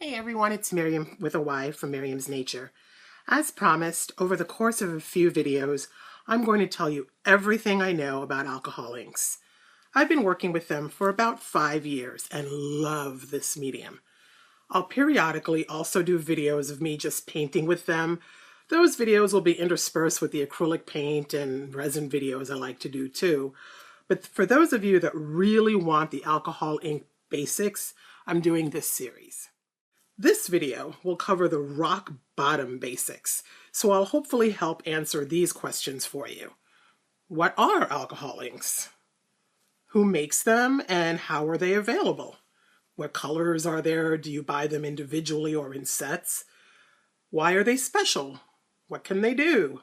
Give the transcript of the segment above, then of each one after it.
Hey everyone, it's Miriam with a Y from Miriam's Nature. As promised, over the course of a few videos, I'm going to tell you everything I know about alcohol inks. I've been working with them for about 5 years and love this medium. I'll periodically also do videos of me just painting with them. Those videos will be interspersed with the acrylic paint and resin videos I like to do too. But for those of you that really want the alcohol ink basics, I'm doing this series. This video will cover the rock bottom basics, so I'll hopefully help answer these questions for you. What are alcohol inks? Who makes them and how are they available? What colors are there? Do you buy them individually or in sets? Why are they special? What can they do?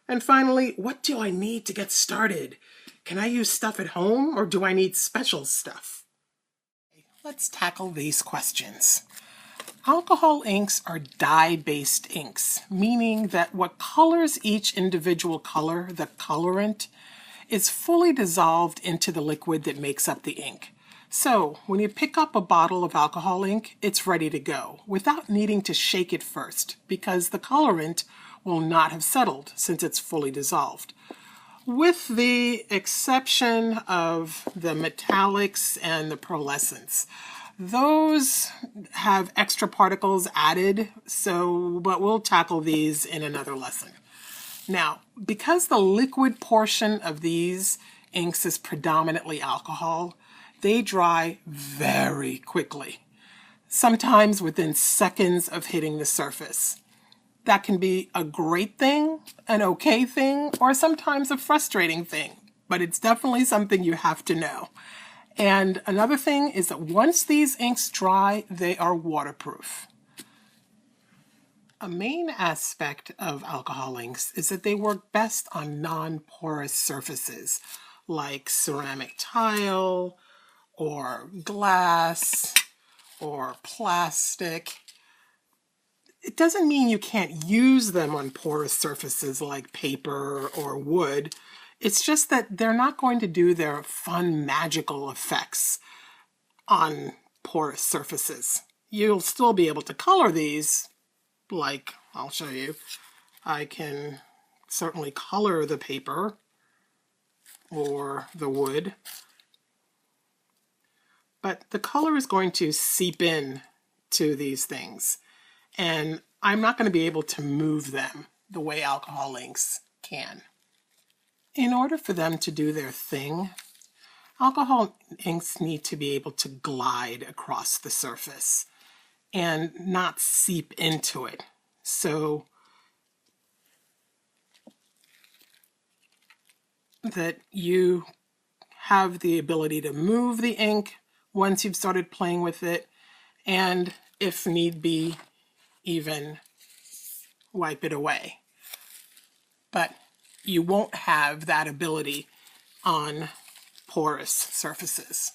And finally, what do I need to get started? Can I use stuff at home or do I need special stuff? Let's tackle these questions. Alcohol inks are dye-based inks, meaning that what colors each individual color, the colorant, is fully dissolved into the liquid that makes up the ink. So when you pick up a bottle of alcohol ink, it's ready to go without needing to shake it first because the colorant will not have settled since it's fully dissolved. With the exception of the metallics and the pearlescents. Those have extra particles added, but we'll tackle these in another lesson. Now, because the liquid portion of these inks is predominantly alcohol, they dry very quickly, sometimes within seconds of hitting the surface. That can be a great thing, an okay thing, or sometimes a frustrating thing, but it's definitely something you have to know. And another thing is that once these inks dry, they are waterproof. A main aspect of alcohol inks is that they work best on non-porous surfaces like ceramic tile or glass or plastic. It doesn't mean you can't use them on porous surfaces like paper or wood. It's just that they're not going to do their fun magical effects on porous surfaces. You'll still be able to color these, like I'll show you. I can certainly color the paper or the wood, but the color is going to seep in to these things, and I'm not going to be able to move them the way alcohol inks can. In order for them to do their thing, alcohol inks need to be able to glide across the surface and not seep into it. So that you have the ability to move the ink once you've started playing with it, and if need be, even wipe it away. But you won't have that ability on porous surfaces.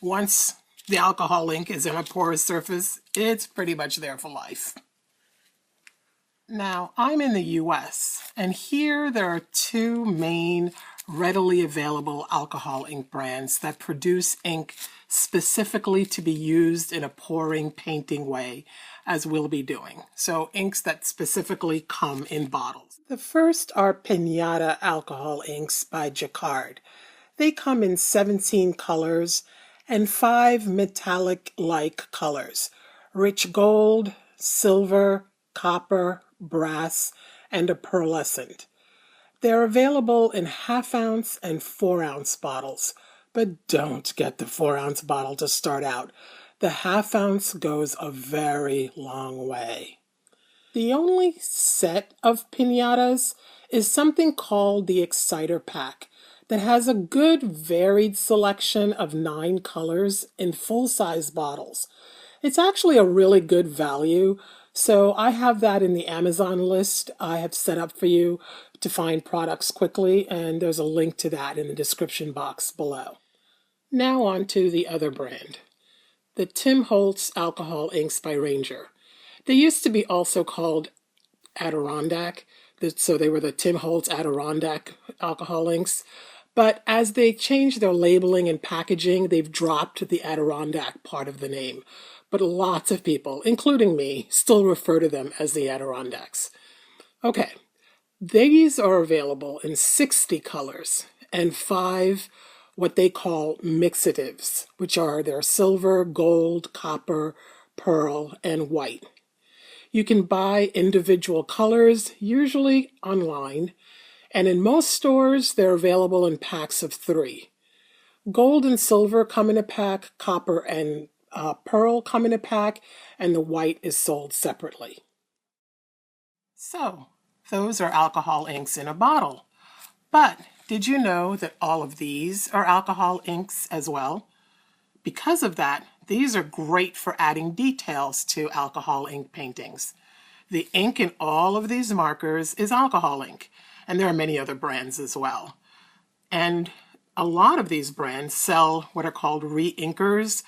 Once the alcohol ink is in a porous surface, it's pretty much there for life. Now, I'm in the US, and here there are two main readily available alcohol ink brands that produce ink specifically to be used in a pouring, painting way, as we'll be doing. So inks that specifically come in bottles. The first are Piñata alcohol inks by Jacquard. They come in 17 colors and 5 metallic-like colors: rich gold, silver, copper, brass, and a pearlescent. They're available in 1/2 ounce and 4 ounce bottles, but don't get the 4 ounce bottle to start out. The 1/2 ounce goes a very long way. The only set of piñatas is something called the Exciter Pack that has a good varied selection of 9 colors in full-size bottles. It's actually a really good value, so I have that in the Amazon list I have set up for you to find products quickly, and there's a link to that in the description box below. Now on to the other brand, the Tim Holtz alcohol inks by Ranger. They used to be also called Adirondack, so they were the Tim Holtz Adirondack alcohol inks. But as they changed their labeling and packaging, they've dropped the Adirondack part of the name. but lots of people, including me, still refer to them as the Adirondacks. Okay, these are available in 60 colors and 5 what they call mixatives, which are their silver, gold, copper, pearl, and white. You can buy individual colors, usually online, and in most stores they're available in packs of 3. Gold and silver come in a pack, copper and pearl come in a pack, and the white is sold separately. So, those are alcohol inks in a bottle. But did you know that all of these are alcohol inks as well? Because of that, these are great for adding details to alcohol ink paintings. The ink in all of these markers is alcohol ink, and there are many other brands as well. And a lot of these brands sell what are called Reinkers,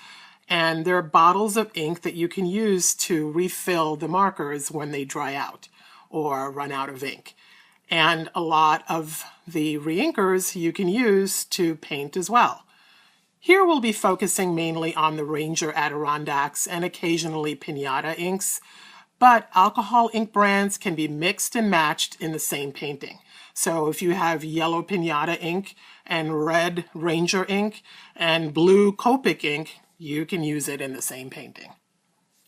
and they're bottles of ink that you can use to refill the markers when they dry out or run out of ink. And a lot of the Reinkers you can use to paint as well. Here we'll be focusing mainly on the Ranger Adirondacks and occasionally Piñata inks, but alcohol ink brands can be mixed and matched in the same painting. So if you have yellow Piñata ink and red Ranger ink and blue Copic ink, you can use it in the same painting.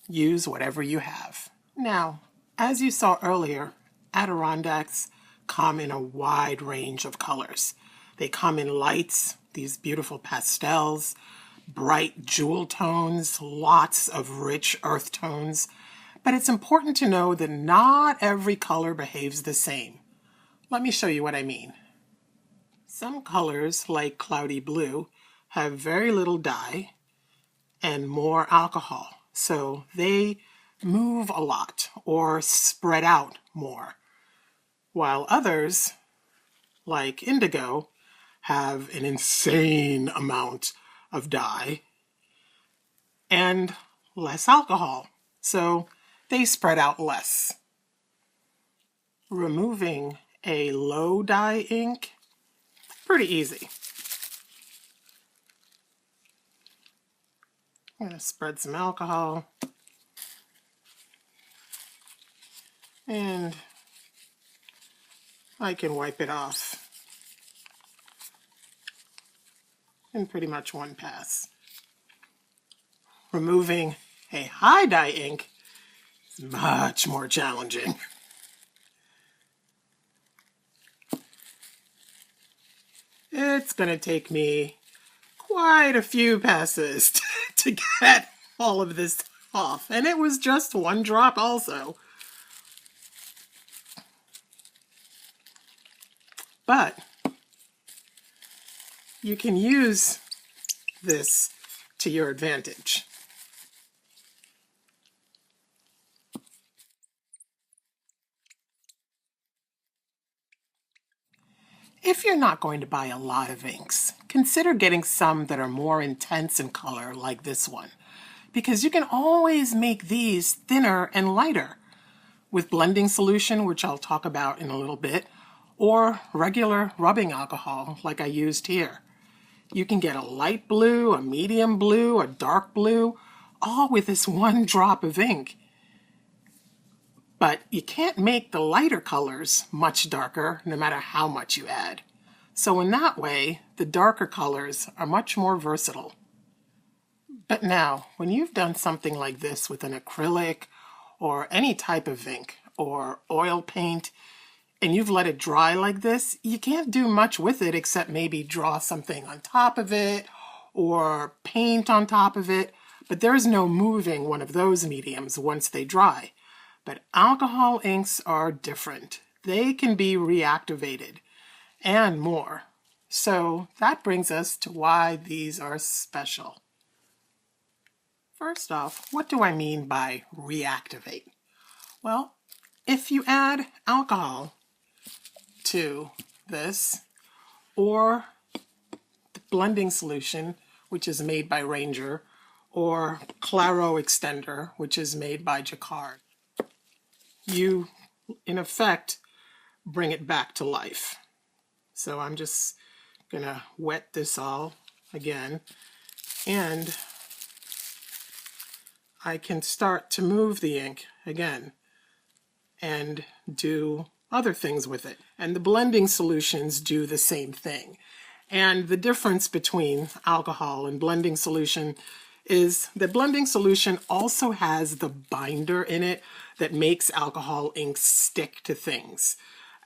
Use whatever you have. Now, as you saw earlier, Adirondacks come in a wide range of colors. They come in lights, these beautiful pastels, bright jewel tones, lots of rich earth tones. But it's important to know that not every color behaves the same. Let me show you what I mean. Some colors, like cloudy blue, have very little dye and more alcohol, so they move a lot or spread out more, while others, like indigo, have an insane amount of dye and less alcohol, so they spread out less. Removing a low dye ink, pretty easy. I'm going to spread some alcohol and I can wipe it off in pretty much one pass. Removing a high dye ink is much more challenging. It's going to take me quite a few passes to get all of this off, and it was just one drop also. But you can use this to your advantage. If you're not going to buy a lot of inks, consider getting some that are more intense in color like this one, because you can always make these thinner and lighter with blending solution, which I'll talk about in a little bit, or regular rubbing alcohol like I used here. You can get a light blue, a medium blue, a dark blue, all with this one drop of ink. But you can't make the lighter colors much darker no matter how much you add. So in that way, the darker colors are much more versatile. But now, when you've done something like this with an acrylic or any type of ink or oil paint, and you've let it dry like this, you can't do much with it except maybe draw something on top of it or paint on top of it, but there's no moving one of those mediums once they dry. But alcohol inks are different. They can be reactivated and more. So that brings us to why these are special. First off, what do I mean by reactivate? Well, if you add alcohol to this, or the blending solution, which is made by Ranger, or Claro Extender, which is made by Jacquard, you, in effect, bring it back to life. So I'm just going to wet this all again, and I can start to move the ink again and do other things with it. And the blending solutions do the same thing. And the difference between alcohol and blending solution is that blending solution also has the binder in it that makes alcohol inks stick to things.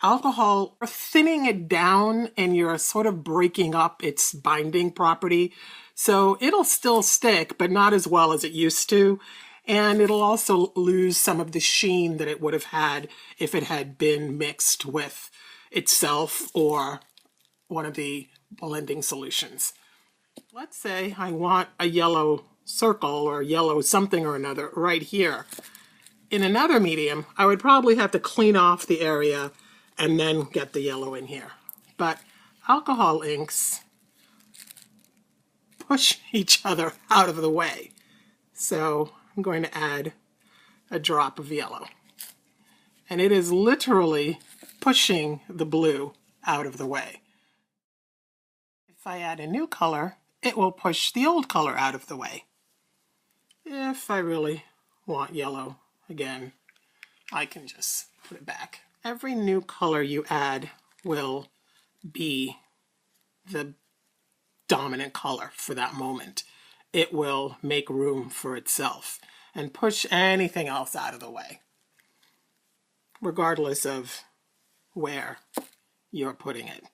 Alcohol, you're thinning it down and you're sort of breaking up its binding property. So it'll still stick, but not as well as it used to. And it'll also lose some of the sheen that it would have had if it had been mixed with itself or one of the blending solutions. Let's say I want a yellow circle or yellow something or another right here. In another medium, I would probably have to clean off the area and then get the yellow in here. But alcohol inks push each other out of the way. So I'm going to add a drop of yellow. And it is literally pushing the blue out of the way. If I add a new color, it will push the old color out of the way. If I really want yellow again, I can just put it back. Every new color you add will be the dominant color for that moment. It will make room for itself and push anything else out of the way, regardless of where you're putting it.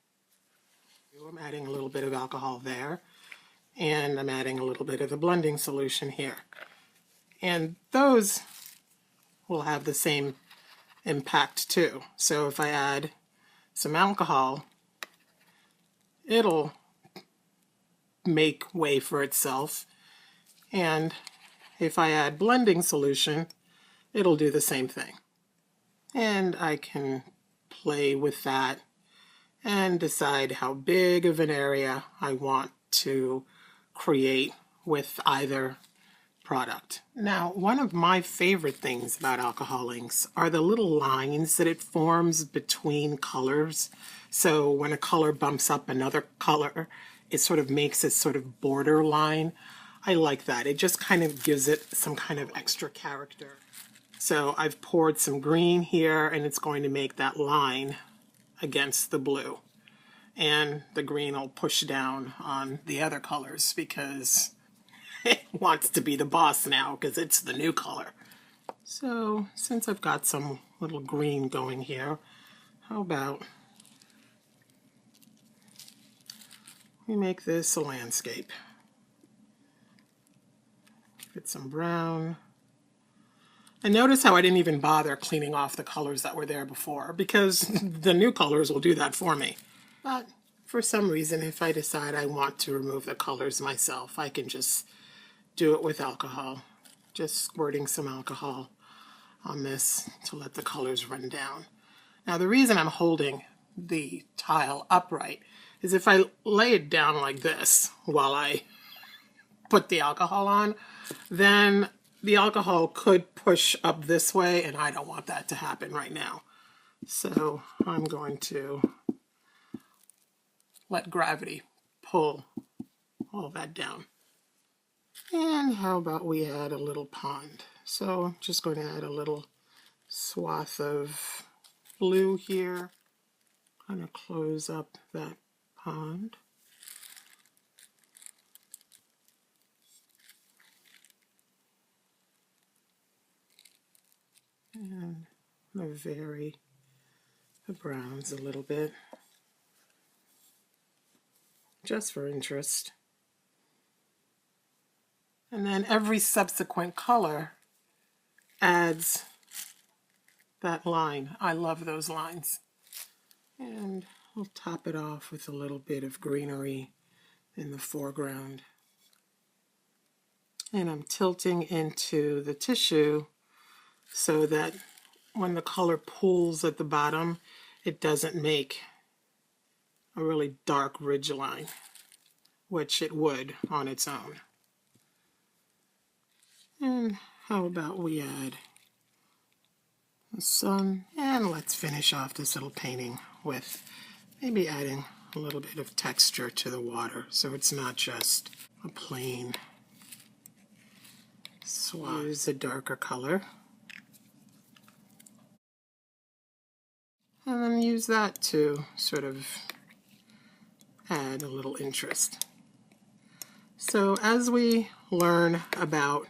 I'm adding a little bit of alcohol there, and I'm adding a little bit of the blending solution here. And those will have the same impact too. So if I add some alcohol, it'll make way for itself. And if I add blending solution, it'll do the same thing. And I can play with that and decide how big of an area I want to create with either product. Now, one of my favorite things about alcohol inks are the little lines that it forms between colors. So when a color bumps up another color, it sort of makes a sort of border line. I like that. It just kind of gives it some kind of extra character. So I've poured some green here, and it's going to make that line against the blue. And the green will push down on the other colors because it wants to be the boss now because it's the new color. So since I've got some little green going here, how about we make this a landscape? Give it some brown. And notice how I didn't even bother cleaning off the colors that were there before, because the new colors will do that for me. But for some reason, if I decide I want to remove the colors myself, I can just do it with alcohol. Just squirting some alcohol on this to let the colors run down. Now the reason I'm holding the tile upright is if I lay it down like this while I put the alcohol on, then the alcohol could push up this way, and I don't want that to happen right now. So I'm going to let gravity pull all that down. And how about we add a little pond? So I'm just going to add a little swath of blue here, kind of close up that pond. And I'm going to vary the browns a little bit, just for interest. And then every subsequent color adds that line. I love those lines. And I'll top it off with a little bit of greenery in the foreground. And I'm tilting into the tissue so that when the color pools at the bottom, it doesn't make a really dark ridge line, which it would on its own. And how about we add the sun? And let's finish off this little painting with maybe adding a little bit of texture to the water so it's not just a plain Use a darker color. And then use that to sort of add a little interest. So as we learn about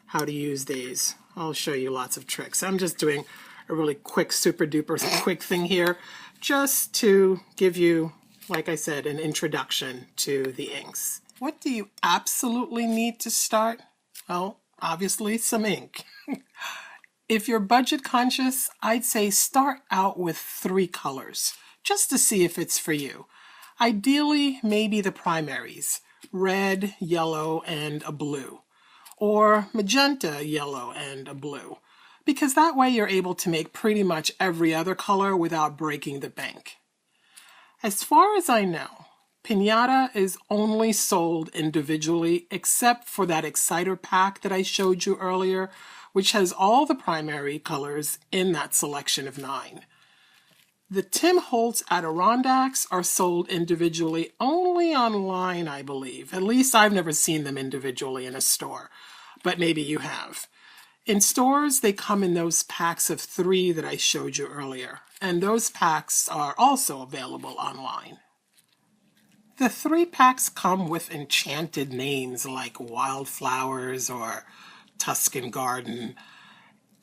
how to use these, I'll show you lots of tricks. I'm just doing a really quick, super duper quick thing here, just to give you, like I said, an introduction to the inks. What do you absolutely need to start? Well, obviously some ink. If you're budget conscious, I'd say start out with 3 colors, just to see if it's for you. Ideally, maybe the primaries, red, yellow, and a blue, or magenta, yellow, and a blue, because that way you're able to make pretty much every other color without breaking the bank. As far as I know, Piñata is only sold individually except for that exciter pack that I showed you earlier, which has all the primary colors in that selection of 9. The Tim Holtz Adirondacks are sold individually only online, I believe. At least I've never seen them individually in a store, but maybe you have. In stores, they come in those packs of 3 that I showed you earlier, and those packs are also available online. The 3 packs come with enchanted names like Wildflowers or Tuscan Garden.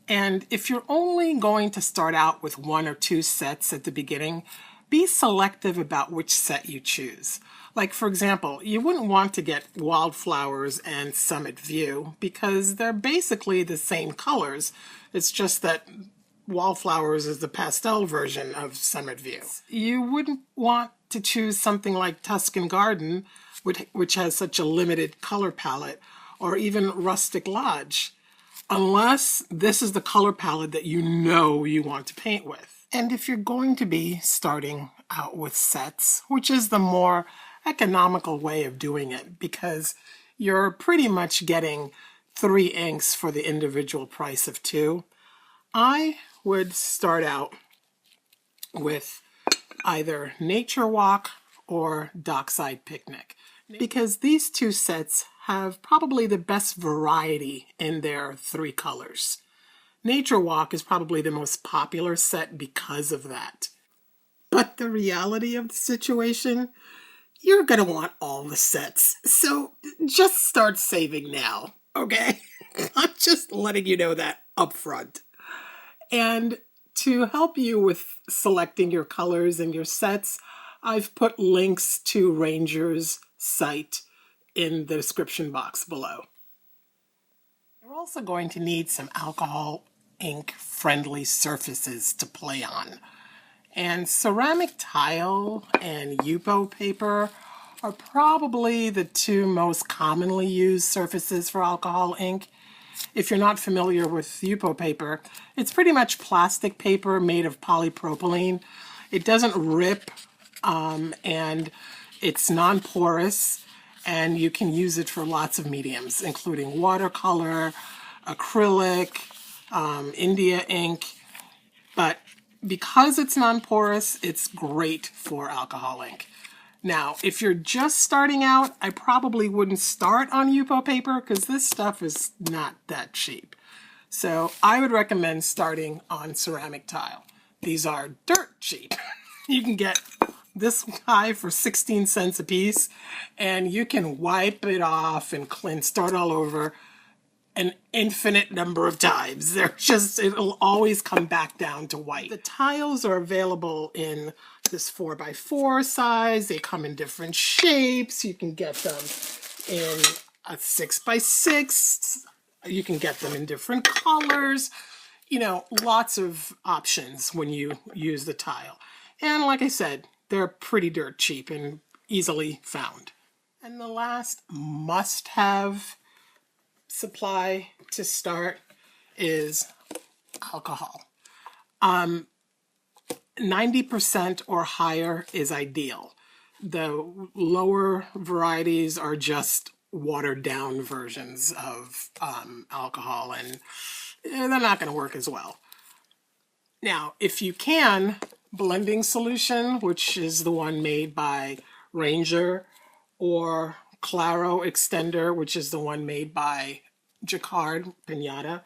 And if you're only going to start out with 1 or 2 sets at the beginning, be selective about which set you choose. Like, for example, you wouldn't want to get Wildflowers and Summit View because they're basically the same colors. It's just that Wildflowers is the pastel version of Summit View. You wouldn't want to choose something like Tuscan Garden, which has such a limited color palette, or even Rustic Lodge, unless this is the color palette that you know you want to paint with. And if you're going to be starting out with sets, which is the more economical way of doing it, because you're pretty much getting 3 inks for the individual price of 2, I would start out with either Nature Walk or Dockside Picnic, because these 2 sets have probably the best variety in their 3 colors. Nature Walk is probably the most popular set because of that. But the reality of the situation, you're going to want all the sets. So just start saving now, okay? I'm just letting you know that up front. And to help you with selecting your colors and your sets, I've put links to Ranger's site in the description box below. You're also going to need some alcohol ink friendly surfaces to play on. And ceramic tile and Yupo paper are probably the 2 most commonly used surfaces for alcohol ink. If you're not familiar with Yupo paper, it's pretty much plastic paper made of polypropylene. It doesn't rip, and it's non-porous, and you can use it for lots of mediums, including watercolor, acrylic, India ink. But because it's non-porous, it's great for alcohol ink. Now, if you're just starting out, I probably wouldn't start on Yupo paper because this stuff is not that cheap. So I would recommend starting on ceramic tile. These are dirt cheap. You can get this high for 16 cents a piece, and you can wipe it off and start all over an infinite number of times. It'll always come back down to white. The tiles are available in this 4x4 size. They come in different shapes. You can get them in a 6x6. You can get them in different colors. You know, lots of options when you use the tile. And like I said, they're pretty dirt cheap and easily found. And the last must-have supply to start is alcohol. 90% or higher is ideal. The lower varieties are just watered down versions of alcohol, and they're not going to work as well. Now, if you can, blending solution, which is the one made by Ranger, or Claro extender, which is the one made by Jacquard Piñata.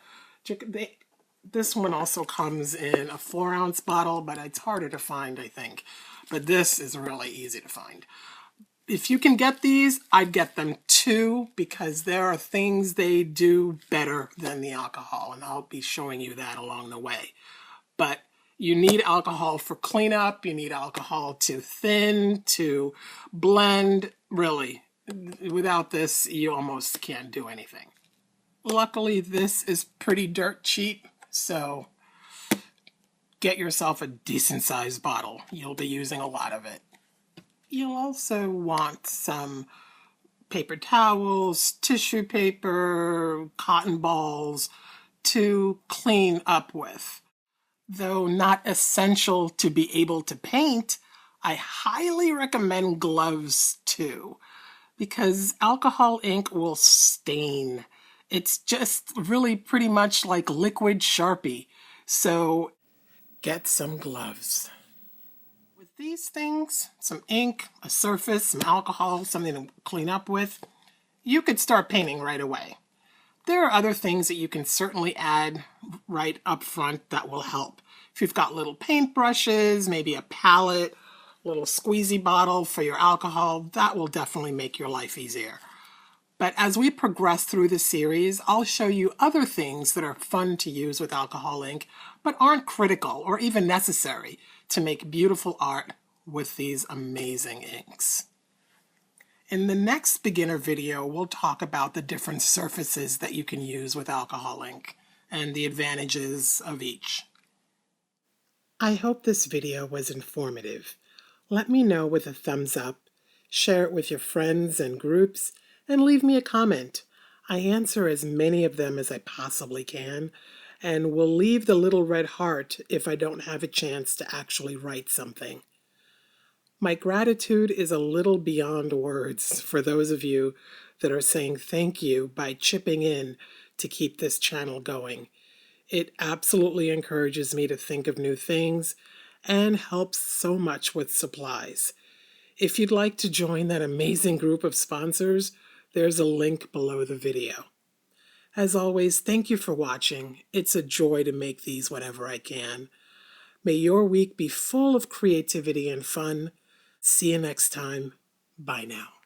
This one also comes in a 4-ounce bottle, but it's harder to find, I think. But this is really easy to find. If you can get these, I'd get them too, because there are things they do better than the alcohol, and I'll be showing you that along the way. But you need alcohol for cleanup, you need alcohol to thin, to blend, really. Without this, you almost can't do anything. Luckily, this is pretty dirt cheap, so get yourself a decent sized bottle. You'll be using a lot of it. You'll also want some paper towels, tissue paper, cotton balls to clean up with. Though not essential to be able to paint, I highly recommend gloves too, because alcohol ink will stain. It's just really pretty much like liquid Sharpie, so get some gloves. With these things, some ink, a surface, some alcohol, something to clean up with, you could start painting right away. There are other things that you can certainly add right up front that will help. If you've got little paintbrushes, maybe a palette, little squeezy bottle for your alcohol, that will definitely make your life easier. But as we progress through the series, I'll show you other things that are fun to use with alcohol ink, but aren't critical or even necessary to make beautiful art with these amazing inks. In the next beginner video, we'll talk about the different surfaces that you can use with alcohol ink and the advantages of each. I hope this video was informative. Let me know with a thumbs up, share it with your friends and groups, and leave me a comment. I answer as many of them as I possibly can, and will leave the little red heart if I don't have a chance to actually write something. My gratitude is a little beyond words for those of you that are saying thank you by chipping in to keep this channel going. It absolutely encourages me to think of new things and helps so much with supplies. If you'd like to join that amazing group of sponsors, there's a link below the video. As always, thank you for watching. It's a joy to make these whenever I can. May your week be full of creativity and fun. See you next time. Bye now.